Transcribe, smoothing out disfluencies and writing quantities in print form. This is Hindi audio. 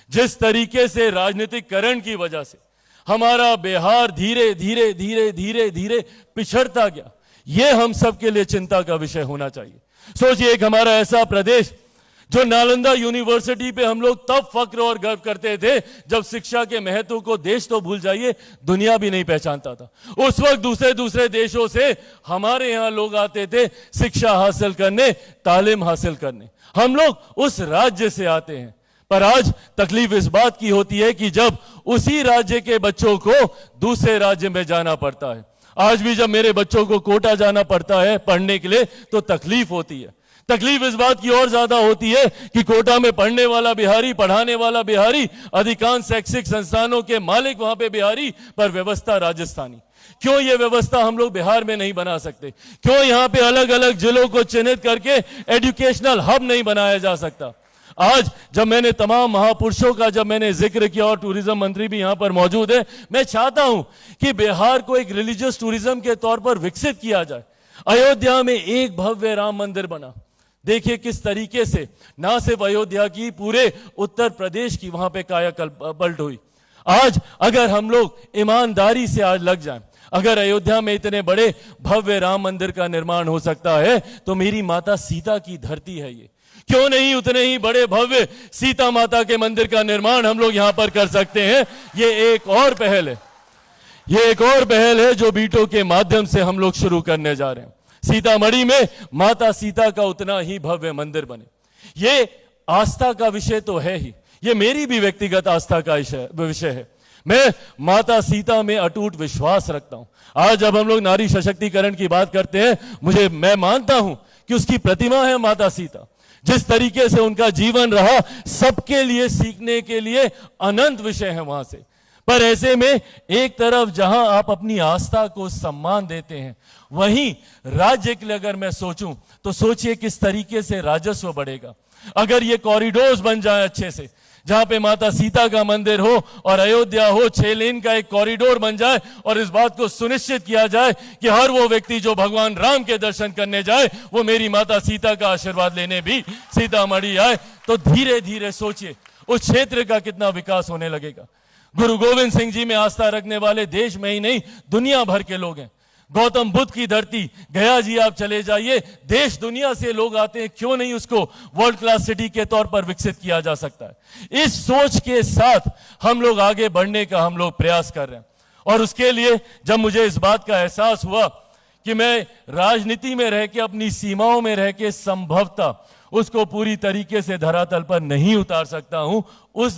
जिस तरीके से राजनीतिकरण की वजह से हमारा बिहार धीरे धीरे धीरे धीरे धीरे पिछड़ता गया, ये हम सबके लिए चिंता का विषय होना चाहिए। सोचिए, एक हमारा ऐसा प्रदेश जो नालंदा यूनिवर्सिटी पे हम लोग तब फक्र और गर्व करते थे जब शिक्षा के महत्व को देश तो भूल जाइए, दुनिया भी नहीं पहचानता था। उस वक्त दूसरे दूसरे देशों से हमारे यहां लोग आते थे शिक्षा हासिल करने, तालीम हासिल करने। हम लोग उस राज्य से आते हैं, पर आज तकलीफ इस बात की होती है कि जब उसी राज्य के बच्चों को दूसरे राज्य में जाना पड़ता है। आज भी जब मेरे बच्चों को कोटा जाना पड़ता है पढ़ने के लिए तो तकलीफ होती है। तकलीफ इस बात की और ज्यादा होती है कि कोटा में पढ़ने वाला बिहारी, पढ़ाने वाला बिहारी, अधिकांश शैक्षिक संस्थानों के मालिक वहां पे बिहारी, पर व्यवस्था राजस्थानी। क्यों ये व्यवस्था हम लोग बिहार में नहीं बना सकते? क्यों यहां पे अलग अलग जिलों को चिन्हित करके एजुकेशनल हब नहीं बनाया जा सकता? आज जब मैंने तमाम महापुरुषों का जब मैंने जिक्र किया, और टूरिज्म मंत्री भी यहां पर मौजूद है, मैं चाहता हूं कि बिहार को एक रिलीजियस टूरिज्म के तौर पर विकसित किया जाए। अयोध्या में एक भव्य राम मंदिर बना। देखिए किस तरीके से ना सिर्फ अयोध्या की, पूरे उत्तर प्रदेश की वहां पे कायापलट हुई। आज अगर हम लोग ईमानदारी से आज लग जाएं, अगर अयोध्या में इतने बड़े भव्य राम मंदिर का निर्माण हो सकता है तो मेरी माता सीता की धरती है ये, क्यों नहीं उतने ही बड़े भव्य सीता माता के मंदिर का निर्माण हम लोग यहां पर कर सकते हैं? ये एक और पहल है, ये एक और पहल है जो बीटो के माध्यम से हम लोग शुरू करने जा रहे हैं। सीतामढ़ी में माता सीता का उतना ही भव्य मंदिर बने। ये आस्था का विषय तो है ही, ये मेरी भी व्यक्तिगत आस्था का विषय है। मैं माता सीता में अटूट विश्वास रखता हूं। आज जब हम लोग नारी सशक्तिकरण की बात करते हैं, मैं मानता हूं कि उसकी प्रतिमा है माता सीता। जिस तरीके से उनका जीवन रहा, सबके लिए सीखने के लिए अनंत विषय है वहां से। पर ऐसे में एक तरफ जहां आप अपनी आस्था को सम्मान देते हैं, वहीं राज्य के लिए अगर मैं सोचूं तो सोचिए किस तरीके से राजस्व बढ़ेगा। अगर ये कॉरिडोर्स बन जाए अच्छे से, जहां पे माता सीता का मंदिर हो और अयोध्या हो, 6 लेन का एक कॉरिडोर बन जाए, और इस बात को सुनिश्चित किया जाए कि हर वो व्यक्ति जो भगवान राम के दर्शन करने जाए वो मेरी माता सीता का आशीर्वाद लेने भी सीतामढ़ी आए, तो धीरे धीरे सोचिए उस क्षेत्र का कितना विकास होने लगेगा। गुरु गोविंद सिंह जी में आस्था रखने वाले देश में ही नहीं दुनिया भर के लोग हैं। गौतम बुद्ध की धरती गया जी आप चले जाइए, देश दुनिया से लोग आते हैं, क्यों नहीं उसको वर्ल्ड क्लास सिटी के तौर पर विकसित किया जा सकता है? इस सोच के साथ हम लोग आगे बढ़ने का हम लोग प्रयास कर रहे हैं। और उसके लिए जब मुझे इस बात का एहसास हुआ कि मैं राजनीति में रह के, अपनी सीमाओं में रह के संभवतः उसको पूरी तरीके से धरातल पर नहीं उतार सकता हूं, उस